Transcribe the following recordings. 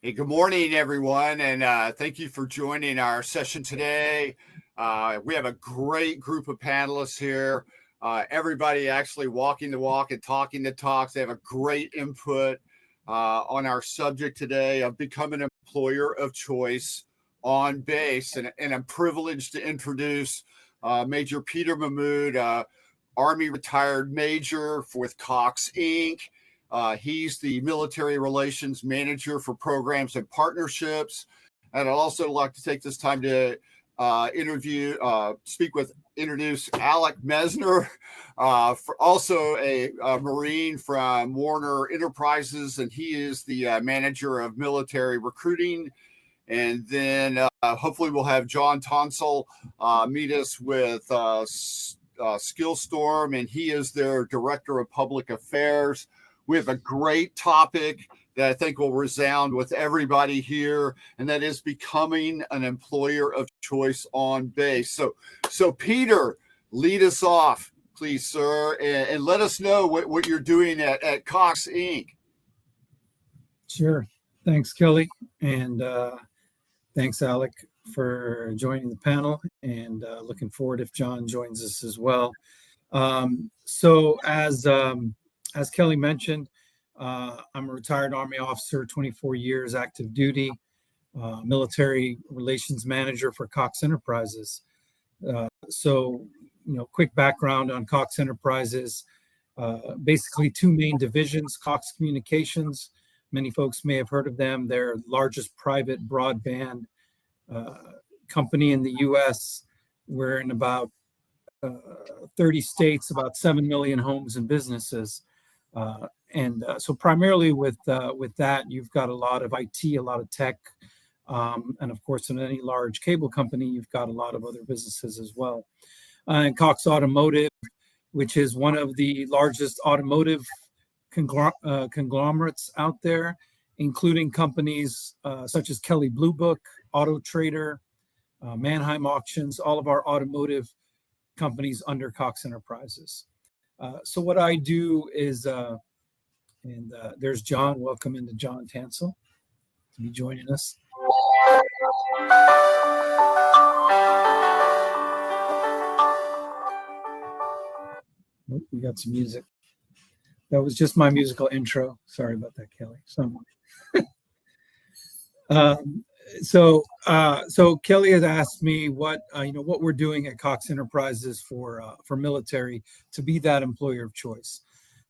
Hey, good morning, everyone, and thank you for joining our session today. We have a great group of panelists here. Everybody actually walking the walk and talking the talks. They have a great input on our subject today of becoming an employer of choice on base. And I'm privileged to introduce Major Peter Mahmood, Army retired major with Cox Inc. He's the military relations manager for programs and partnerships. And I'd also like to take this time to introduce Alec Mesner, also a Marine from Warner Enterprises, and he is the manager of military recruiting. And then hopefully we'll have John Tonsel meet us with Skillstorm, and he is their director of public affairs. We have a great topic that I think will resound with everybody here, and that is becoming an employer of choice on base. So Peter, lead us off, please, sir, and let us know what you're doing at Cox Inc. Sure. Thanks, Kelly, and thanks, Alec, for joining the panel, and looking forward if John joins us as well. So as Kelly mentioned, I'm a retired Army officer, 24 years active duty, military relations manager for Cox Enterprises. Quick background on Cox Enterprises, basically two main divisions, Cox Communications. Many folks may have heard of them. They're the largest private broadband company in the U.S. We're in about 30 states, about 7 million homes and businesses. So primarily with that, you've got a lot of IT, a lot of tech, and of course, in any large cable company, you've got a lot of other businesses as well. And Cox Automotive, which is one of the largest automotive conglomerates out there, including companies such as Kelley Blue Book, Auto Trader, Manheim Auctions, all of our automotive companies under Cox Enterprises. So what I do is, there's John. Welcome into John Tansel to be joining us. Oh, we got some music. That was just my musical intro. Sorry about that, Kelly. So Kelly has asked me what we're doing at Cox Enterprises for military to be that employer of choice.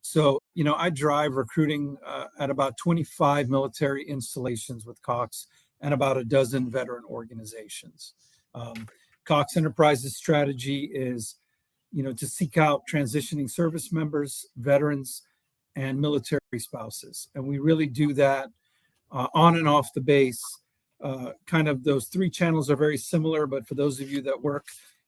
So I drive recruiting at about 25 military installations with Cox and about a dozen veteran organizations. Cox Enterprises strategy is to seek out transitioning service members, veterans, and military spouses, and we really do that on and off the base. Kind of those three channels are very similar, but for those of you that work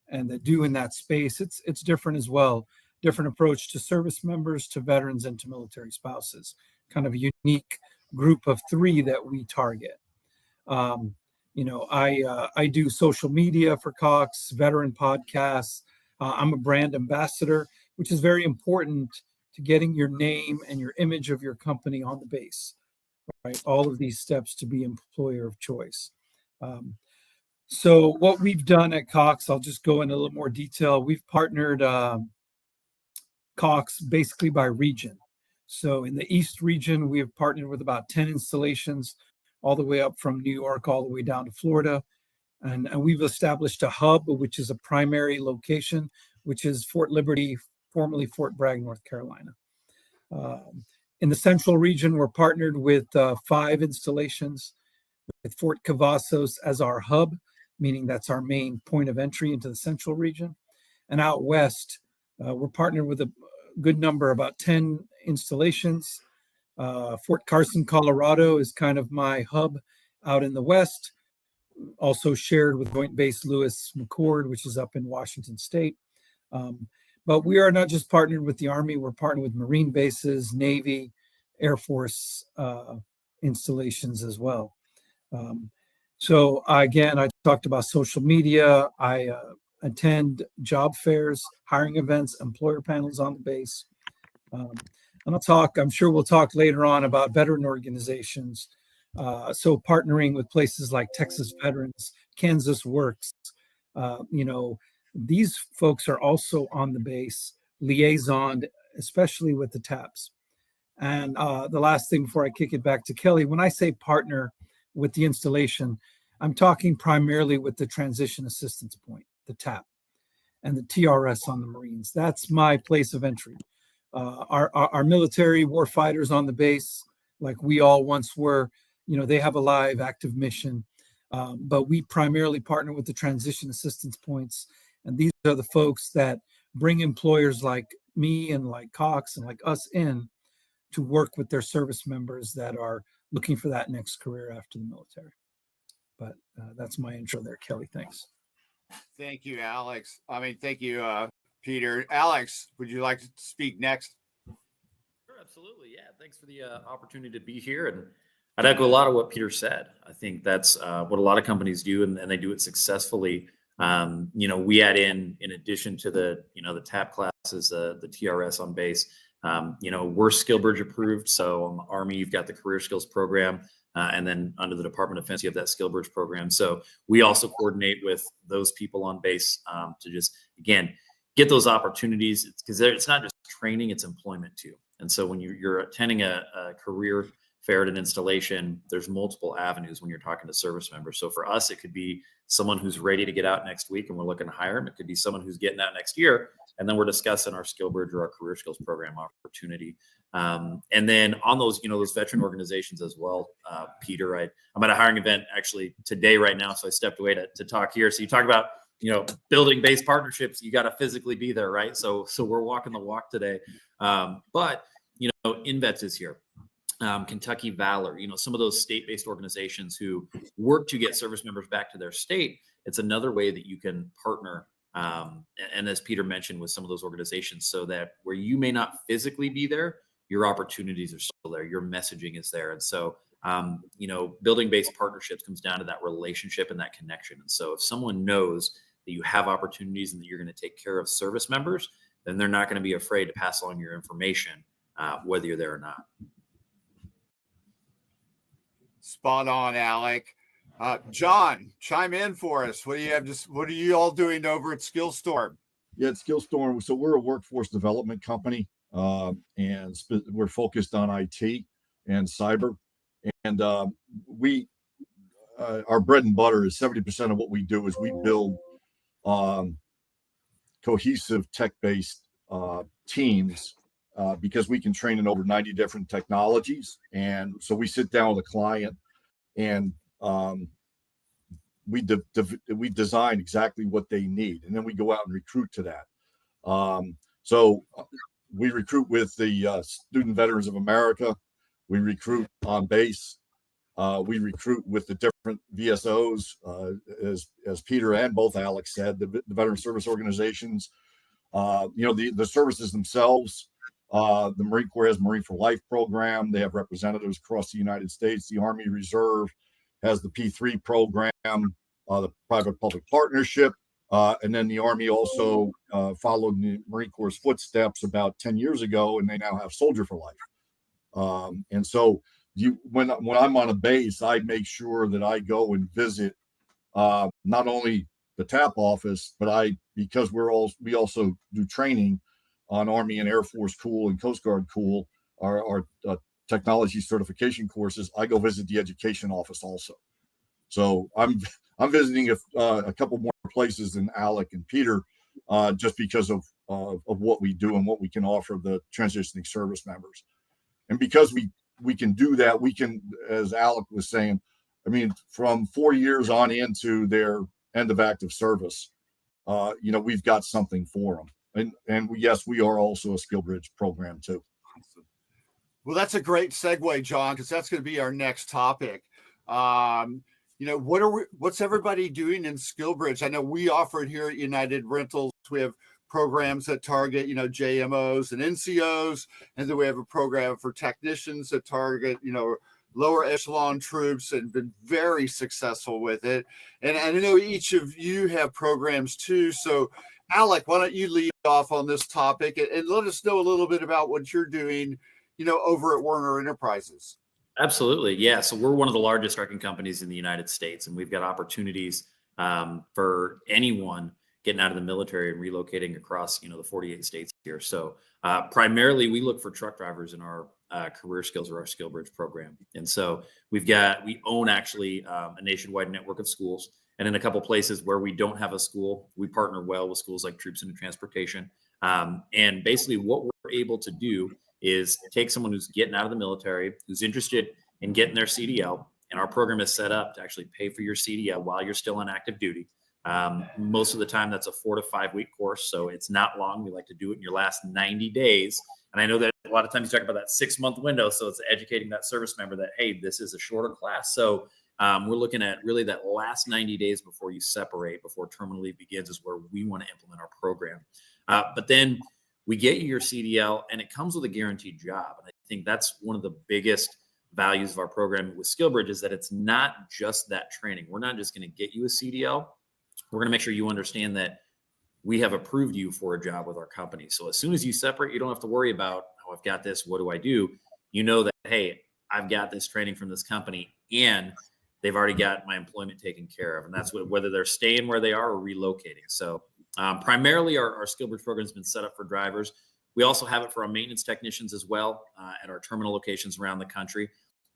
and that do in that space, it's different as well. Different approach to service members, to veterans, and to military spouses. Kind of a unique group of three that we target. I do social media for Cox, veteran podcasts. I'm a brand ambassador, which is very important to getting your name and your image of your company on the base. Right, all of these steps to be employer of choice. So what we've done at Cox, I'll just go into a little more detail. We've partnered Cox basically by region. So in the East region, we have partnered with about 10 installations, all the way up from New York, all the way down to Florida. And we've established a hub, which is a primary location, which is Fort Liberty, formerly Fort Bragg, North Carolina. In the Central region, we're partnered with 5 installations, with Fort Cavazos as our hub, meaning that's our main point of entry into the Central region. And out West, we're partnered with a good number, about 10 installations. Fort Carson, Colorado is kind of my hub out in the West, also shared with Joint Base Lewis McChord, which is up in Washington State. But we are not just partnered with the Army, we're partnered with Marine bases, Navy, Air Force installations as well. So again, I talked about social media. I attend job fairs, hiring events, employer panels on the base. And I'm sure we'll talk later on about veteran organizations. So partnering with places like Texas Veterans, Kansas Works, these folks are also on the base, liaison, especially with the TAPs. And the last thing before I kick it back to Kelly, when I say partner with the installation, I'm talking primarily with the transition assistance point, the TAP, and the TRS on the Marines. That's my place of entry. Our military war fighters on the base, like we all once were, they have a live active mission, but we primarily partner with the transition assistance points. And these are the folks that bring employers like me and like Cox and like us in to work with their service members that are looking for that next career after the military. But that's my intro there, Kelly. Thanks. Thank you, Alex. Thank you, Peter. Alex, would you like to speak next? Sure, absolutely. Yeah. Thanks for the opportunity to be here. And I'd echo a lot of what Peter said. I think that's what a lot of companies do, and they do it successfully. We add in addition to the TAP classes, the TRS on base. We're SkillBridge approved. So on the Army, you've got the Career Skills Program. And then under the Department of Defense, you have that SkillBridge program. So we also coordinate with those people on base to just, again, get those opportunities, because it's not just training, it's employment too. And so when you're attending a career fair at an installation, there's multiple avenues when you're talking to service members. So for us, it could be someone who's ready to get out next week and we're looking to hire them. It could be someone who's getting out next year, and then we're discussing our SkillBridge or our Career Skills Program opportunity. And then on those, those veteran organizations as well, Peter, I'm at a hiring event actually today right now. So I stepped away to talk here. So you talk about, building base partnerships, you got to physically be there, right? So we're walking the walk today. But InVets is here. Kentucky Valor, some of those state-based organizations who work to get service members back to their state. It's another way that you can partner. And as Peter mentioned, with some of those organizations, so that where you may not physically be there, your opportunities are still there, your messaging is there. And so, building based partnerships comes down to that relationship and that connection. And so if someone knows that you have opportunities and that you're going to take care of service members, then they're not going to be afraid to pass along your information, whether you're there or not. Spot on, Alec. John, chime in for us. What are you all doing over at Skillstorm? Yeah, at Skillstorm. So we're a workforce development company, and we're focused on IT and cyber. And we, our bread and butter is 70% of what we do is we build cohesive tech-based teams, because we can train in over 90 different technologies. And so we sit down with a client and we design exactly what they need, and then we go out and recruit to that. So we recruit with the Student Veterans of America. We recruit on base. We recruit with the different VSOs, as Peter and both Alex said, the veteran service organizations. The services themselves. The Marine Corps has Marine for Life program. They have representatives across the United States. The Army Reserve has the P3 program, the private-public partnership. And then the Army also followed the Marine Corps' footsteps about 10 years ago, and they now have Soldier for Life. And so when I'm on a base, I make sure that I go and visit not only the TAP office, but because we also do training on Army and Air Force Cool and Coast Guard Cool, our technology certification courses. I go visit the education office also. So I'm visiting a couple more places than Alec and Peter, just because of what we do and what we can offer the transitioning service members. And because we can do that, we can, as Alec was saying, from 4 years on into their end of active service, we've got something for them. And yes, we are also a SkillBridge program too. Awesome. Well, that's a great segue, John, because that's going to be our next topic. What's everybody doing in SkillBridge? I know we offer it here at United Rentals. We have programs that target, JMOs and NCOs, and then we have a program for technicians that target, lower echelon troops, and been very successful with it. And I know each of you have programs too. So Alec, why don't you lead off on this topic and let us know a little bit about what you're doing, over at Werner Enterprises. Absolutely. Yeah. So we're one of the largest trucking companies in the United States, and we've got opportunities for anyone getting out of the military and relocating across, the 48 states here. So primarily, we look for truck drivers in our career skills or our skill bridge program. And so we own actually a nationwide network of schools. And in a couple places where we don't have a school, we partner well with schools like Troops Into Transportation. And basically, what we're able to do is take someone who's getting out of the military, who's interested in getting their CDL, and our program is set up to actually pay for your CDL while you're still on active duty. Most of the time, that's a 4 to 5 week course, so it's not long. We like to do it in your last 90 days. And I know that a lot of times you talk about that 6-month window, so it's educating that service member that, hey, this is a shorter class. So we're looking at really that last 90 days before you separate, before terminal leave begins, is where we want to implement our program. But then we get you your CDL, and it comes with a guaranteed job. And I think that's one of the biggest values of our program with SkillBridge, is that it's not just that training. We're not just going to get you a CDL. We're going to make sure you understand that we have approved you for a job with our company. So as soon as you separate, you don't have to worry about, oh, I've got this, what do I do? You know that, hey, I've got this training from this company, and they've already got my employment taken care of. And that's whether they're staying where they are or relocating. So primarily our SkillBridge program has been set up for drivers. We also have it for our maintenance technicians as well at our terminal locations around the country.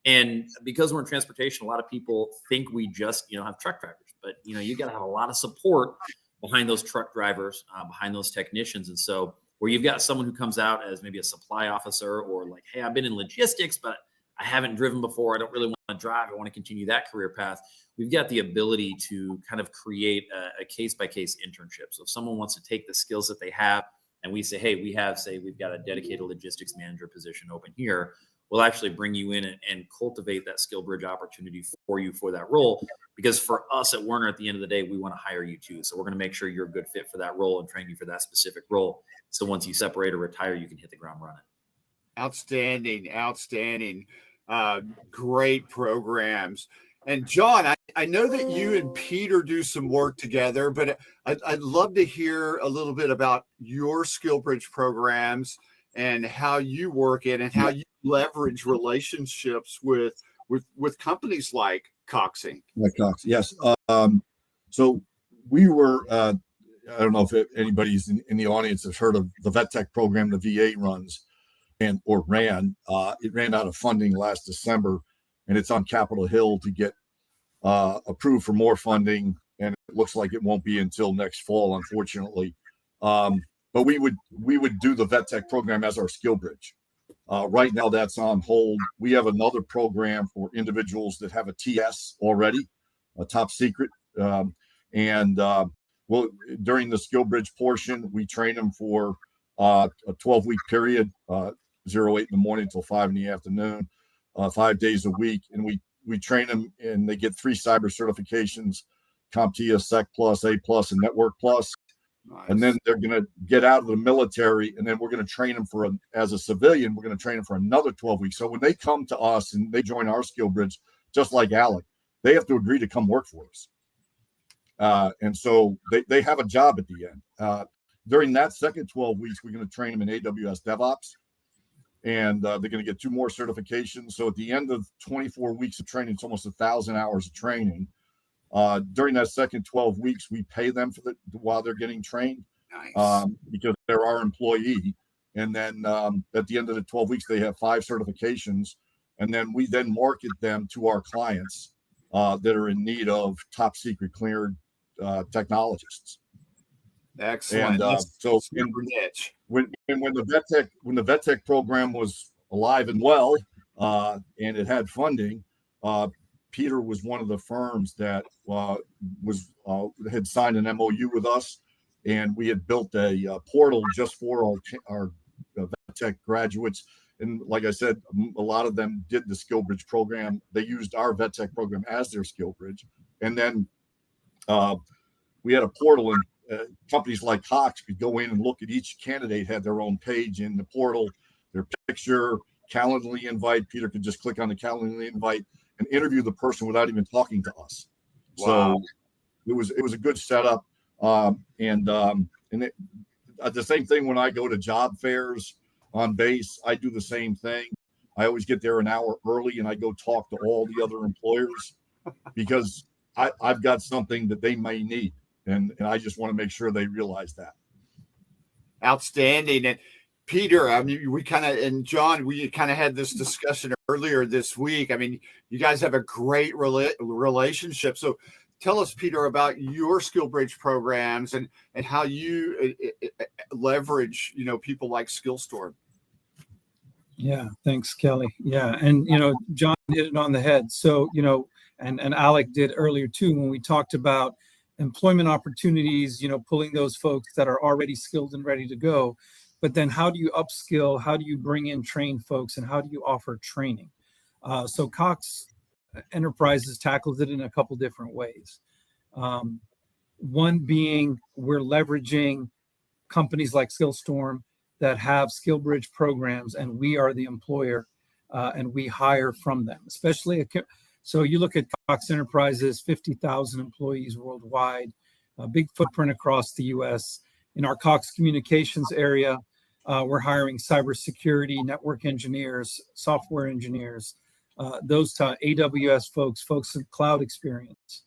And because we're in transportation, a lot of people think we just, have truck drivers, but you got to have a lot of support behind those truck drivers, behind those technicians. And so where you've got someone who comes out as maybe a supply officer, or like, hey, I've been in logistics, but I haven't driven before, I don't really want to drive, I want to continue that career path, we've got the ability to kind of create a case-by-case internship. So if someone wants to take the skills that they have, and we say, hey, we've got a dedicated logistics manager position open here, we'll actually bring you in and cultivate that skill bridge opportunity for you for that role. Because for us at Werner, at the end of the day, we want to hire you too. So we're going to make sure you're a good fit for that role and train you for that specific role. So once you separate or retire, you can hit the ground running. Outstanding. Great programs. And John, I know that you and Peter do some work together, but I'd love to hear a little bit about your SkillBridge programs and how you work it and how you leverage relationships with companies like Cox Inc. Like Cox, yes. So we were, I don't know if anybody's in the audience has heard of the Vet Tech program the VA runs or ran. It ran out of funding last December, and it's on Capitol Hill to get approved for more funding. And it looks like it won't be until next fall, unfortunately. But we would do the Vet Tech program as our skill bridge. Right now, that's on hold. We have another program for individuals that have a TS already, a top secret. Well, during the skill bridge portion, we train them for a 12-week period, 8 in the morning till 5 in the afternoon, 5 days a week. And we train them, and they get 3 cyber certifications: CompTIA, Sec Plus, A Plus, and Network Plus. Nice. And then they're going to get out of the military, and then we're going to train them as a civilian. We're going to train them for another 12 weeks. So when they come to us and they join our skill bridge, just like Alec, they have to agree to come work for us. And so they have a job at the end. During that second 12 weeks, we're going to train them in AWS DevOps, and they're going to get 2 more certifications. So at the end of 24 weeks of training, it's almost 1,000 hours of training. During that second 12 weeks, we pay them while they're getting trained. Nice. Because they're our employee. And then at the end of the 12 weeks, they have 5 certifications. And then we then market them to our clients that are in need of top secret cleared technologists. Excellent. And so niche. When the Vet Tech program was alive and well, and it had funding, Peter was one of the firms that had signed an MOU with us, and we had built a portal just for our Vet Tech graduates. And like I said, a lot of them did the SkillBridge program. They used our Vet Tech program as their SkillBridge. And then we had a portal, and companies like Cox could go in and look at each candidate, had their own page in the portal, their picture, Calendly invite. Peter could just click on the Calendly invite and interview the person without even talking to us. Wow. So it was a good setup. The same thing when I go to job fairs on base, I do the same thing. I always get there an hour early and I go talk to all the other employers because I've got something that they may need. And I just want to make sure they realize that. Outstanding. And Peter, I mean, we kind of, and John, we kind of had this discussion earlier this week. I mean, you guys have a great relationship. So tell us, Peter, about your SkillBridge programs and how you leverage, people like SkillStorm. Yeah, thanks, Kelly. Yeah, and John hit it on the head. So and Alec did earlier too when we talked about employment opportunities. Pulling those folks that are already skilled and ready to go. But then, how do you upskill? How do you bring in trained folks, and how do you offer training? So Cox Enterprises tackles it in a couple different ways. One being we're leveraging companies like SkillStorm that have SkillBridge programs, and we are the employer, and we hire from them. So you look at Cox Enterprises, 50,000 employees worldwide, a big footprint across the U.S. In our Cox Communications area, we're hiring cybersecurity, network engineers, software engineers, those AWS folks with cloud experience.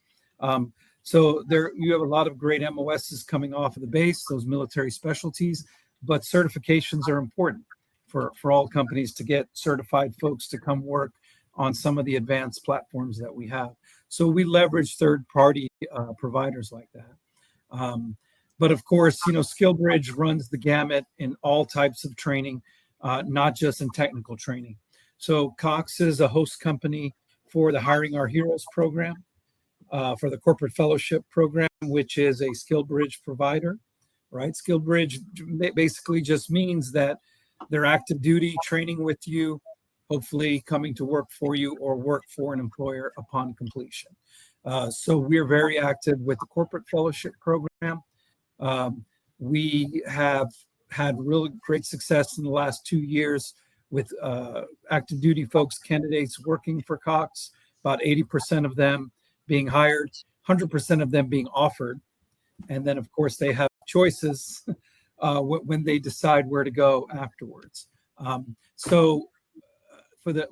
So there, you have a lot of great MOSs coming off of the base, those military specialties, but certifications are important for all companies to get certified folks to come work on some of the advanced platforms that we have. So we leverage third-party providers like that. But of course, SkillBridge runs the gamut in all types of training, not just in technical training. So Cox is a host company for the Hiring Our Heroes program, for the Corporate Fellowship program, which is a SkillBridge provider, right? SkillBridge basically just means that they're active duty training with you, hopefully coming to work for you or work for an employer upon completion. So we're very active with the Corporate Fellowship program. We have had really great success in the last 2 years with active duty folks, candidates working for Cox, about 80% of them being hired, 100% of them being offered. And then, of course, they have choices when they decide where to go afterwards.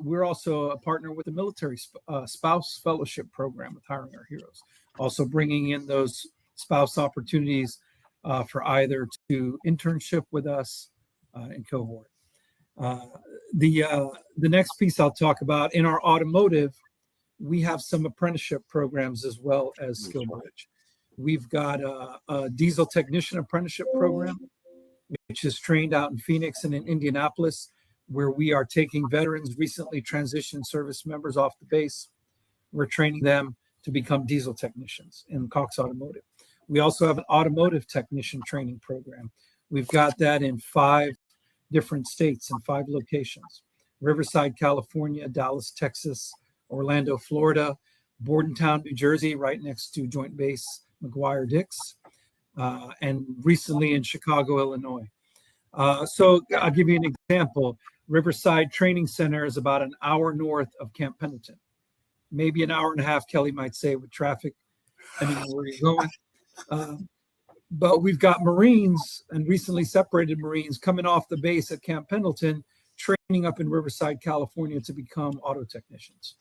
We're also a partner with the Military Spouse Fellowship Program with Hiring Our Heroes, also bringing in those spouse opportunities for either to internship with us in cohort. The next piece I'll talk about, in our automotive, we have some apprenticeship programs as well as SkillBridge. We've got a diesel technician apprenticeship program, which is trained out in Phoenix and in Indianapolis, where we are taking veterans, recently transitioned service members off the base. We're training them to become diesel technicians in Cox Automotive. We also have an automotive technician training program. We've got that in 5 different states and 5 locations: Riverside, California; Dallas, Texas; Orlando, Florida; Bordentown, New Jersey, right next to Joint Base McGuire-Dix, and recently in Chicago, Illinois. So I'll give you an example. Riverside Training Center is about an hour north of Camp Pendleton, maybe an hour and a half, Kelly might say, with traffic, depending on where you're going. But we've got Marines and recently separated Marines coming off the base at Camp Pendleton, training up in Riverside, California to become auto technicians.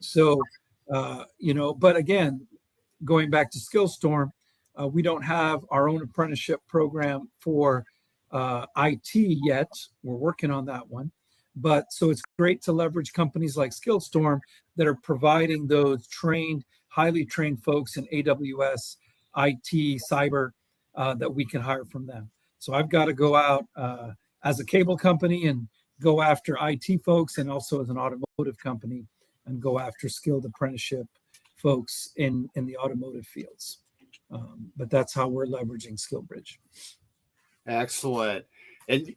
So, but again, going back to SkillStorm, we don't have our own apprenticeship program for IT yet. We're working on that one. But so it's great to leverage companies like SkillStorm that are providing those highly trained folks in AWS, IT, cyber, that we can hire from them. So I've got to go out as a cable company and go after IT folks, and also as an automotive company and go after skilled apprenticeship folks in the automotive fields. But that's how we're leveraging SkillBridge. Excellent. And,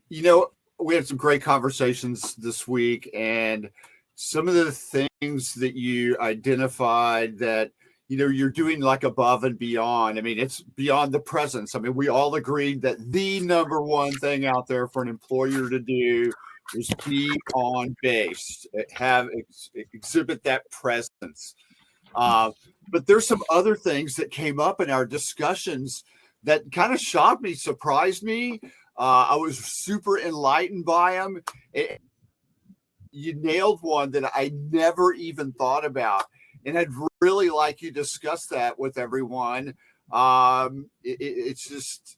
we had some great conversations this week, and some of the things that you identified that, you're doing like above and beyond. I mean, it's beyond the presence. I mean, we all agreed that the number one thing out there for an employer to do is be on base, exhibit that presence. But there's some other things that came up in our discussions that kind of shocked me, surprised me. I was super enlightened by them. you nailed one that I never even thought about. And I'd really like you to discuss that with everyone. It's just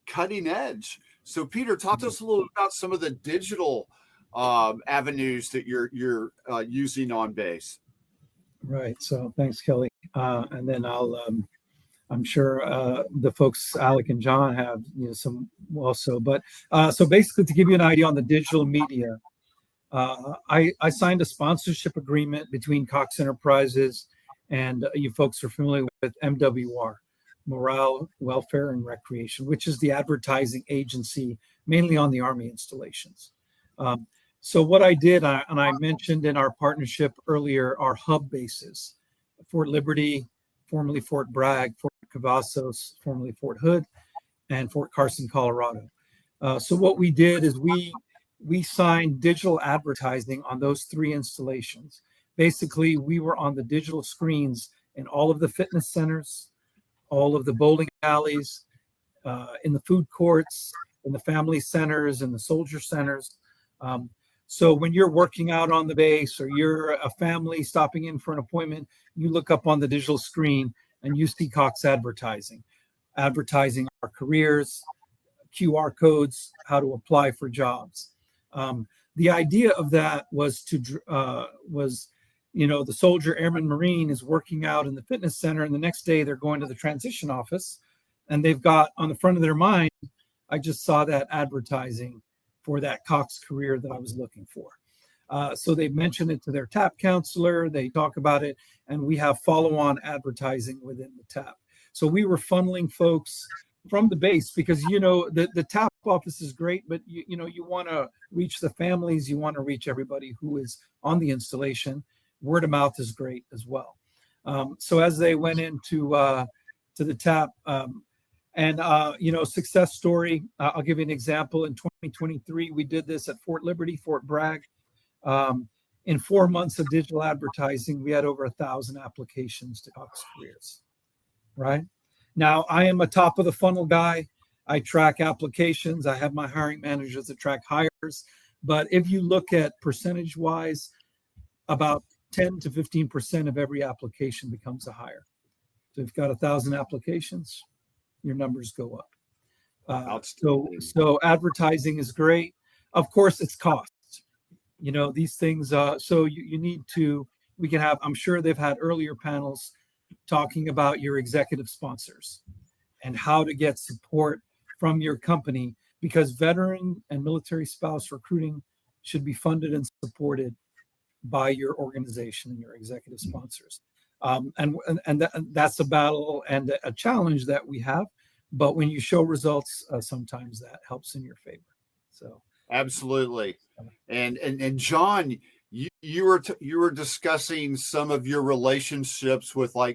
cutting edge. So, Peter, talk to us a little about some of the digital avenues that you're using on base. Right. So thanks, Kelly. And then I'm sure the folks, Alec and John, have some also. But so basically, to give you an idea on the digital media, I signed a sponsorship agreement between Cox Enterprises and you folks are familiar with MWR, Morale, Welfare, and Recreation, which is the advertising agency mainly on the Army installations. So what I did, and I mentioned in our partnership earlier, our hub bases, Fort Liberty, formerly Fort Bragg, Fort Cavazos, formerly Fort Hood, and Fort Carson, Colorado. So what we did is we signed digital advertising on those 3 installations. Basically, we were on the digital screens in all of the fitness centers, all of the bowling alleys, in the food courts, in the family centers, in the soldier centers. So when you're working out on the base or you're a family stopping in for an appointment, you look up on the digital screen and you see Cox advertising our careers, QR codes, how to apply for jobs. The idea of that was the soldier, airman, Marine is working out in the fitness center, and the next day they're going to the transition office, and they've got on the front of their mind, I just saw that advertising for that Cox career that I was looking for. So they mention it to their TAP counselor, they talk about it, and we have follow-on advertising within the TAP. So we were funneling folks from the base because, the TAP office is great, but you want to reach the families, you want to reach everybody who is on the installation. Word of mouth is great as well. So as they went into to the TAP, success story, I'll give you an example. In 2023, we did this at Fort Liberty, Fort Bragg. In 4 months of digital advertising, we had over 1,000 applications to Cox Careers, right? Now, I am a top of the funnel guy. I track applications. I have my hiring managers that track hires. But if you look at percentage wise, about 10 to 15% of every application becomes a hire. So if you've got 1,000 applications, your numbers go up. So advertising is great. Of course, it's cost. These things. So you need to. We can have. I'm sure they've had earlier panels talking about your executive sponsors and how to get support from your company, because veteran and military spouse recruiting should be funded and supported by your organization and your executive sponsors. That's a battle and a challenge that we have. But when you show results, sometimes that helps in your favor. So absolutely. And John, you were discussing some of your relationships with with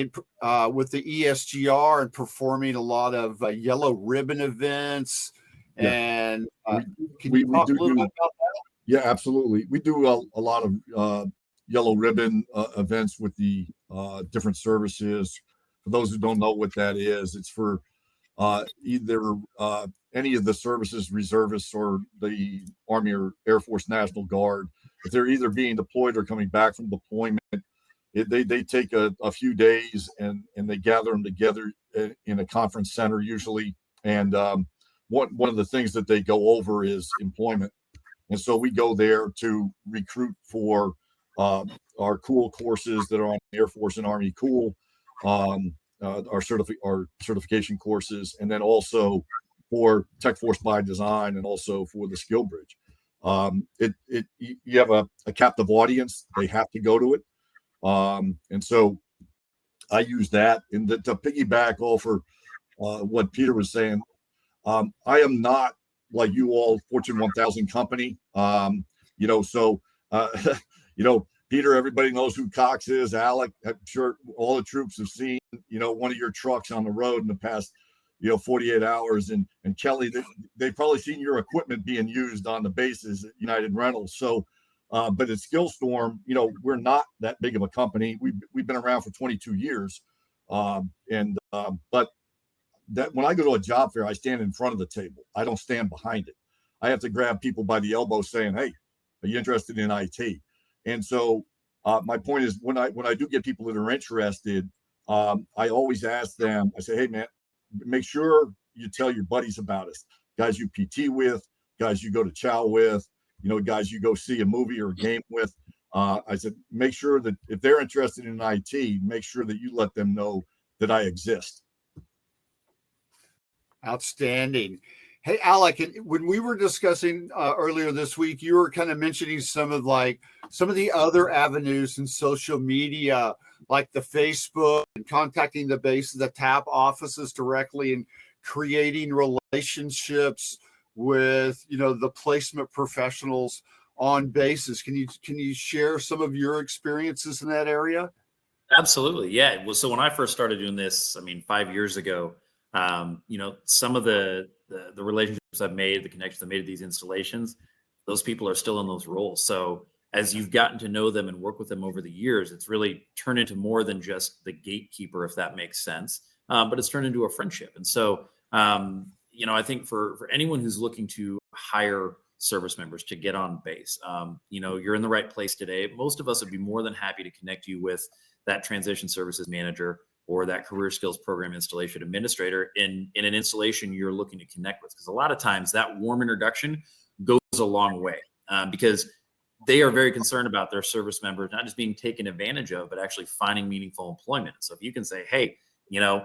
the ESGR and performing a lot of yellow ribbon events. Yeah. And can you talk a little bit about that? Yeah, absolutely. We do a lot of yellow ribbon events with the different services. For those who don't know what that is, it's for either any of the services, reservists or the Army or Air Force National Guard. If they're either being deployed or coming back from deployment, they take a few days and they gather them together in a conference center usually. And one of the things that they go over is employment. And so we go there to recruit for our cool courses that are on Air Force and Army cool, our certification courses, and then also for Tech Force by Design and also for the Skill Bridge. You have a captive audience. They have to go to it. And so I use that. And to piggyback off of what Peter was saying, I am not like you all Fortune 1000 company. Peter, everybody knows who Cox is. Alec, I'm sure all the troops have seen, one of your trucks on the road in the past, 48 hours. And Kelly, they've probably seen your equipment being used on the bases at United Rentals. So, but at Skillstorm, we're not that big of a company. We've been around for 22 years. But that when I go to a job fair, I stand in front of the table. I don't stand behind it. I have to grab people by the elbow saying, hey, Are you interested in IT? And so my point is, when I do get people that are interested, I always ask them. I say, hey man, make sure you tell your buddies about us, guys you PT with, guys you go to chow with, guys you go see a movie or a game with. I said, make sure that if they're interested in IT, make sure that you let them know that I exist. Outstanding. Hey, Alec, when we were discussing earlier this week, you were kind of mentioning some of the other avenues in social media, like the Facebook and contacting the bases, the TAP offices directly, and creating relationships with, the placement professionals on bases. Can you share some of your experiences in that area? Absolutely. Yeah. Well, so when I first started doing this, 5 years ago, some of the relationships I've made, the connections I've made at these installations, those people are still in those roles. So as you've gotten to know them and work with them over the years, it's really turned into more than just the gatekeeper, if that makes sense. But it's turned into a friendship. And so, I think for anyone who's looking to hire service members to get on base, you're in the right place today. Most of us would be more than happy to connect you with that transition services manager or that career skills program installation administrator in an installation you're looking to connect with. Because a lot of times that warm introduction goes a long way, because they are very concerned about their service members not just being taken advantage of, but actually finding meaningful employment. So if you can say, hey,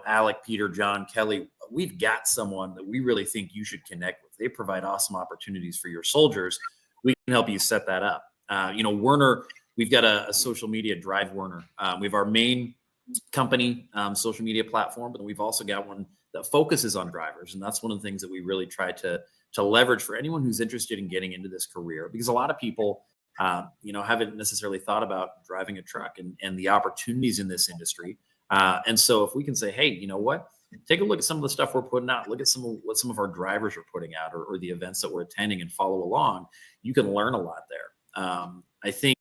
Alec, Peter, John, Kelly, we've got someone that we really think you should connect with. They provide awesome opportunities for your soldiers. We can help you set that up. Werner, we've got a social media, Drive Werner. We have our main company social media platform, but we've also got one that focuses on drivers. And that's one of the things that we really try to leverage for anyone who's interested in getting into this career, because a lot of people, haven't necessarily thought about driving a truck and the opportunities in this industry. And so if we can say, hey, you know what, take a look at some of the stuff we're putting out, look at what some of our drivers are putting out, or the events that we're attending, and follow along, you can learn a lot there. I think,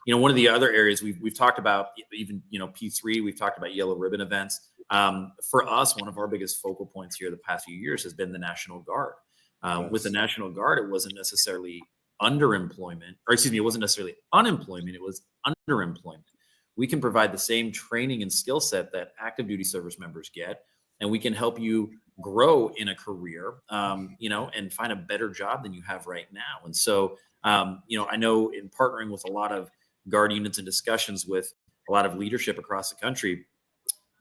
one of the other areas we've talked about, even, P3, we've talked about yellow ribbon events. For us, one of our biggest focal points here the past few years has been the National Guard. Yes. With the National Guard, it wasn't necessarily it wasn't necessarily unemployment, it was underemployment. We can provide the same training and skill set that active duty service members get, and we can help you grow in a career, and find a better job than you have right now. And so, I know in partnering with a lot of Guard units and discussions with a lot of leadership across the country,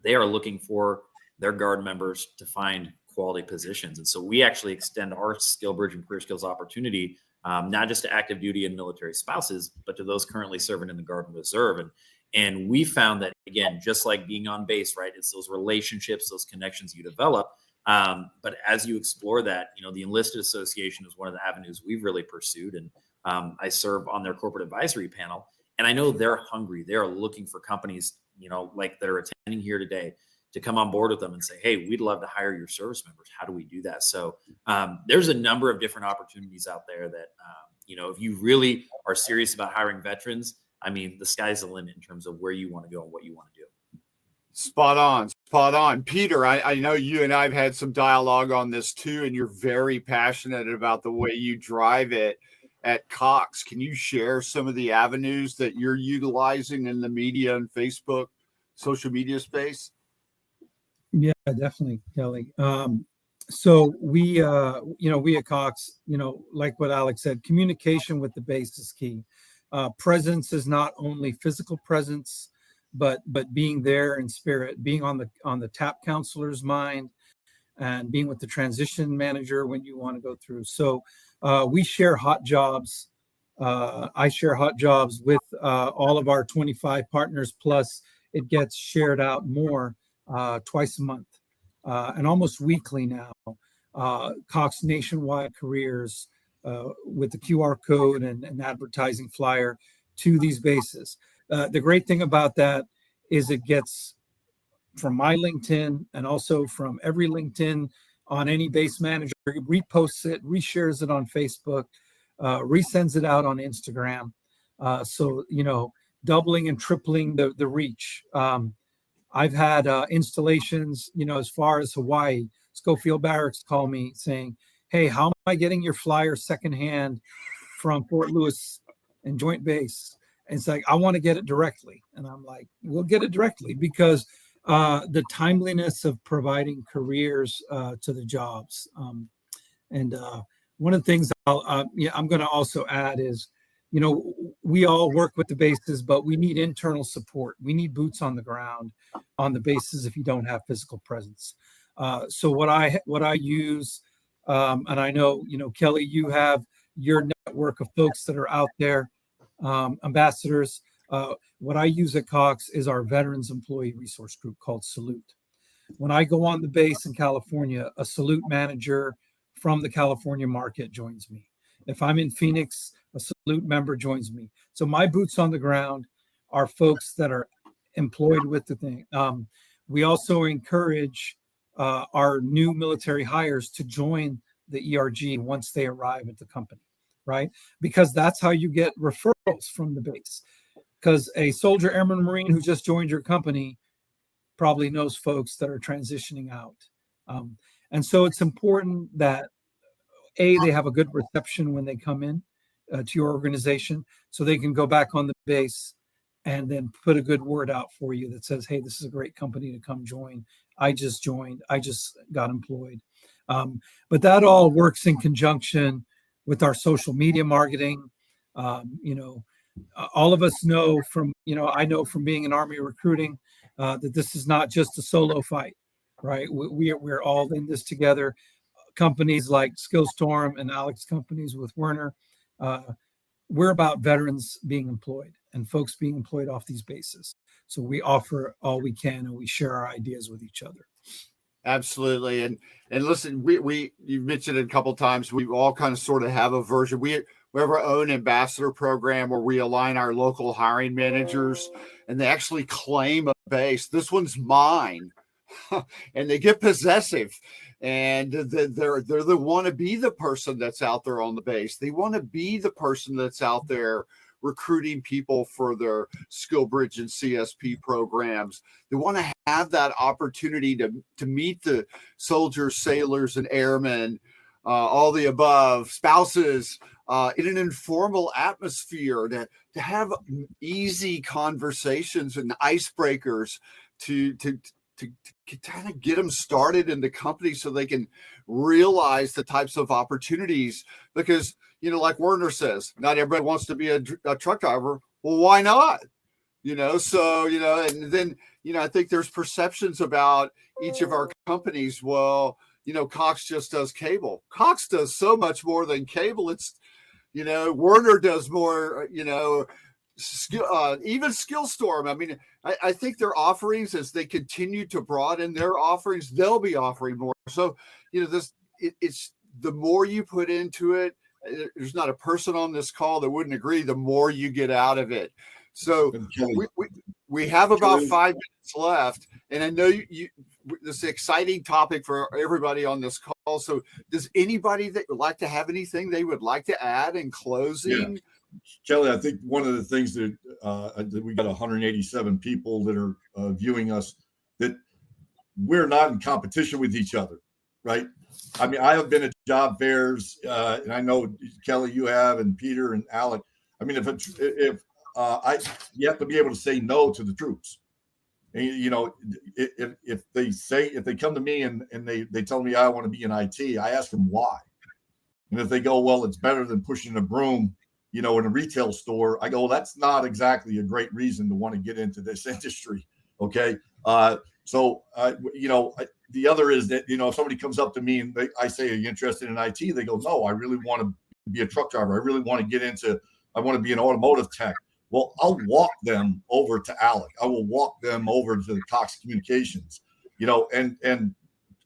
they are looking for their Guard members to find quality positions. And so we actually extend our Skill Bridge and Career Skills opportunity, not just to active duty and military spouses, but to those currently serving in the Guard and Reserve. And we found that, again, just like being on base, right? It's those relationships, those connections you develop. But as you explore that, the Enlisted Association is one of the avenues we've really pursued. And I serve on their corporate advisory panel. And I know they're hungry. They're looking for companies, like that are attending here today, to come on board with them and say, hey, we'd love to hire your service members. How do we do that? So there's a number of different opportunities out there that, if you really are serious about hiring veterans, the sky's the limit in terms of where you want to go and what you want to do. Spot on. Peter, I know you and I've had some dialogue on this too, and you're very passionate about the way you drive it at Cox. Can you share some of the avenues that you're utilizing in the media and Facebook social media space? Yeah, definitely, Kelly. So we at Cox, like what Alex said, communication with the base is key. Presence is not only physical presence, but being there in spirit, being on the TAP counselor's mind, and being with the transition manager when you want to go through. So we share hot jobs. I share hot jobs with all of our 25 partners, plus it gets shared out more twice a month and almost weekly now. Cox Nationwide Careers with the QR code and advertising flyer to these bases. The great thing about that is it gets from my LinkedIn and also from every LinkedIn on any base manager, reposts it, reshares it on Facebook, resends it out on Instagram. So, doubling and tripling the reach. I've had installations, as far as Hawaii. Schofield Barracks call me saying, hey, how am I getting your flyer secondhand from Fort Lewis and Joint Base. And it's like, I want to get it directly. And I'm like, we'll get it directly, because the timeliness of providing careers to the jobs. And one of the things I'm going to also add is, we all work with the bases, but we need internal support. We need boots on the ground on the bases if you don't have physical presence. So what I use, and I know, Kelly, you have your network of folks that are out there, ambassadors. What I use at Cox is our Veterans Employee Resource Group called Salute. When I go on the base in California, a Salute manager from the California market joins me. If I'm in Phoenix, a Salute member joins me. So my boots on the ground are folks that are employed with the thing. We also encourage our new military hires to join the ERG once they arrive at the company, right? Because that's how you get referrals from the base. Because a soldier, airman, Marine who just joined your company probably knows folks that are transitioning out. And so it's important that they have a good reception when they come in to your organization, so they can go back on the base and then put a good word out for you that says, hey, this is a great company to come join. I just joined. I just got employed. But that all works in conjunction with our social media marketing. All of us know from, I know from being in Army recruiting that this is not just a solo fight, right? We're all in this together. Companies like Skillstorm and Alex companies with Werner, we're about veterans being employed and folks being employed off these bases. So we offer all we can, and we share our ideas with each other. Absolutely. And listen, we you mentioned it a couple of times, we all kind of sort of have a version. We have our own ambassador program where we align our local hiring managers, and they actually claim a base. This one's mine. And they get possessive, and they want to be the person that's out there on the base. They want to be the person that's out there recruiting people for their SkillBridge and CSP programs. They want to have that opportunity to meet the soldiers, sailors, and airmen, all the above, spouses, in an informal atmosphere, to have easy conversations and icebreakers to kind of get them started in the company so they can realize the types of opportunities. Because, like Werner says, not everybody wants to be a truck driver. Well, why not? So, and then, I think there's perceptions about each of our companies. Well, Cox just does cable. Cox does so much more than cable. It's, Werner does more, even Skillstorm. I mean, I think their offerings, as they continue to broaden their offerings, they'll be offering more. So, it's the more you put into it, there's not a person on this call that wouldn't agree, the more you get out of it. So we have about 5 minutes left, and I know you this is an exciting topic for everybody on this call. So does anybody that would like to have anything they would like to add in closing? Yeah. Kelly, I think one of the things that we got 187 people that are viewing us, that we're not in competition with each other, right? I mean, I have been at job fairs, and I know, Kelly, you have, and Peter and Alec. I mean, you have to be able to say no to the troops. And, if they come to me and they tell me I want to be in IT, I ask them why. And if they go, well, it's better than pushing a broom, in a retail store, I go, well, that's not exactly a great reason to want to get into this industry. Okay. The other is that, if somebody comes up to me and I say, are you interested in IT? They go, no, I really want to be a truck driver. I really want to I want to be an automotive tech. Well, I'll walk them over to Alec. I will walk them over to the Cox Communications, and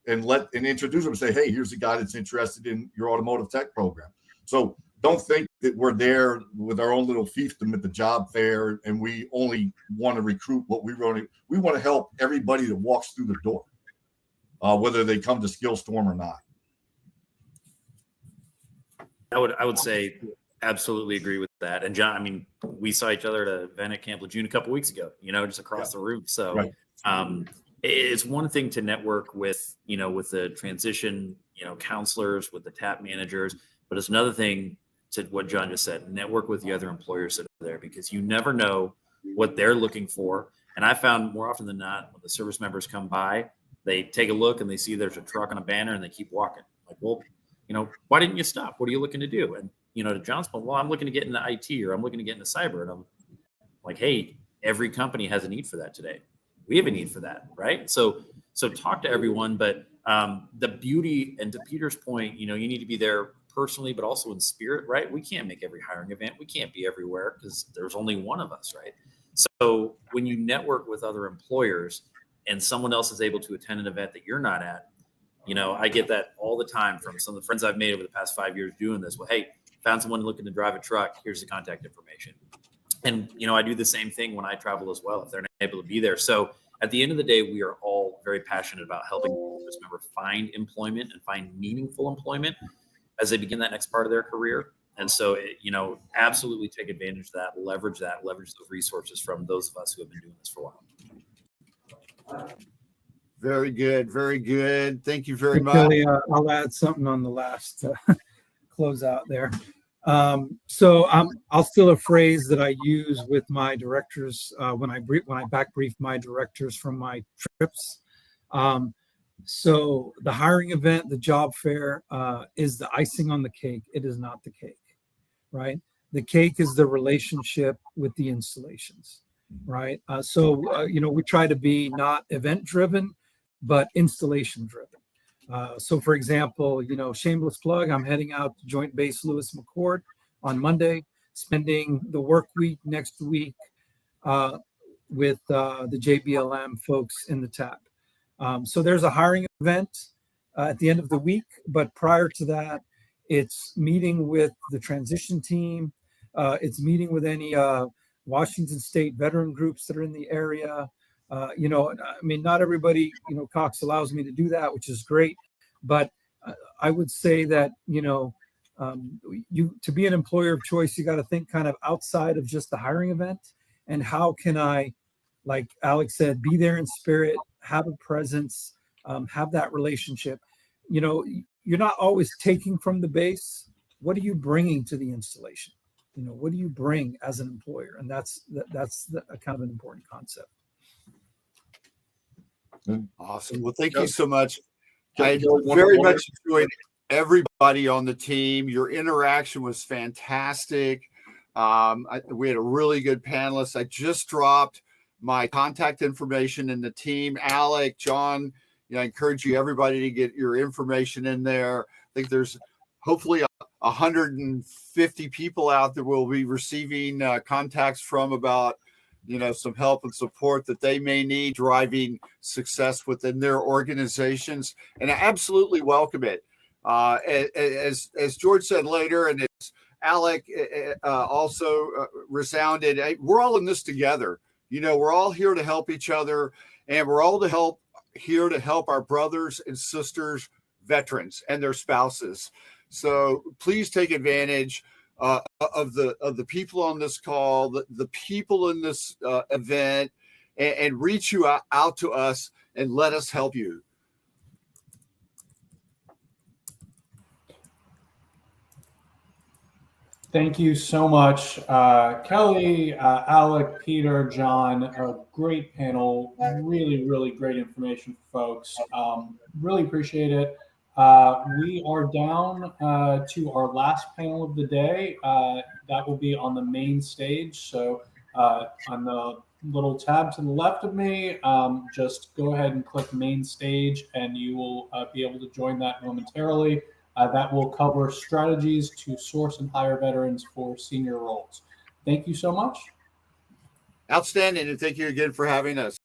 introduce them and say, hey, here's a guy that's interested in your automotive tech program. So don't think that we're there with our own little fiefdom at the job fair and we only want to recruit what we want to help everybody that walks through the door, whether they come to Skillstorm or not. I would say absolutely agree with that. And John, I mean, we saw each other at an event at Camp Lejeune a couple of weeks ago, just across the room. So right. It's one thing to network with, with the transition, counselors, with the TAP managers, but it's another thing to what John just said, network with the other employers that are there, because you never know what they're looking for. And I found more often than not, when the service members come by, they take a look and they see there's a truck on a banner and they keep walking. Like, well, why didn't you stop? What are you looking to do? And, to John's point, well, I'm looking to get into IT, or I'm looking to get into cyber. And I'm like, hey, every company has a need for that today. We have a need for that, right? So talk to everyone. But the beauty, and to Peter's point, you need to be there personally, but also in spirit, right? We can't make every hiring event. We can't be everywhere because there's only one of us, right? So when you network with other employers and someone else is able to attend an event that you're not at, I get that all the time from some of the friends I've made over the past 5 years doing this. Well, hey, found someone looking to drive a truck. Here's the contact information. And, I do the same thing when I travel as well, if they're not able to be there. So at the end of the day, we are all very passionate about helping this member find employment and find meaningful employment as they begin that next part of their career. And so, absolutely take advantage of that, leverage those resources from those of us who have been doing this for a while. Very good. Very good. Thank you very much. Kelly, I'll add something on the last closeout there. So I'll steal a phrase that I use with my directors when I back brief my directors from my trips. So the hiring event, the job fair, is the icing on the cake. It is not the cake, right? The cake is the relationship with the installations, right? So we try to be not event driven, but installation driven. So for example, shameless plug, I'm heading out to Joint Base Lewis McChord on Monday, spending the work week next week with the JBLM folks in the TAP. So there's a hiring event at the end of the week, but prior to that, it's meeting with the transition team. It's meeting with any Washington State veteran groups that are in the area. Not everybody, Cox allows me to do that, which is great. But I would say that, to be an employer of choice, you got to think kind of outside of just the hiring event. And how can I, like Alex said, be there in spirit, have a presence, have that relationship. You're not always taking from the base. What are you bringing to the installation? What do you bring as an employer? And that's a kind of an important concept. Awesome. Well, thank you so much. Can I I go one very more? much enjoyed everybody on the team. Your interaction was fantastic. We had a really good panelist. I just dropped my contact information in the team. Alec, John, I encourage you, everybody, to get your information in there. I think there's hopefully 150 people out there will be receiving contacts from about some help and support that they may need driving success within their organizations, and I absolutely welcome it. As George said later, and as Alec also resounded, we're all in this together. We're all here to help each other, and we're all here to help our brothers and sisters, veterans, and their spouses. So please take advantage of the people on this call, the people in this event, and reach you out to us and let us help you. Thank you so much, Kelly, Alec, Peter, John. A great panel. Really, really great information for folks. Really appreciate it. We are down to our last panel of the day. That will be on the main stage. So on the little tab to the left of me, just go ahead and click main stage and you will be able to join that momentarily. That will cover strategies to source and hire veterans for senior roles. Thank you so much. Outstanding. And thank you again for having us.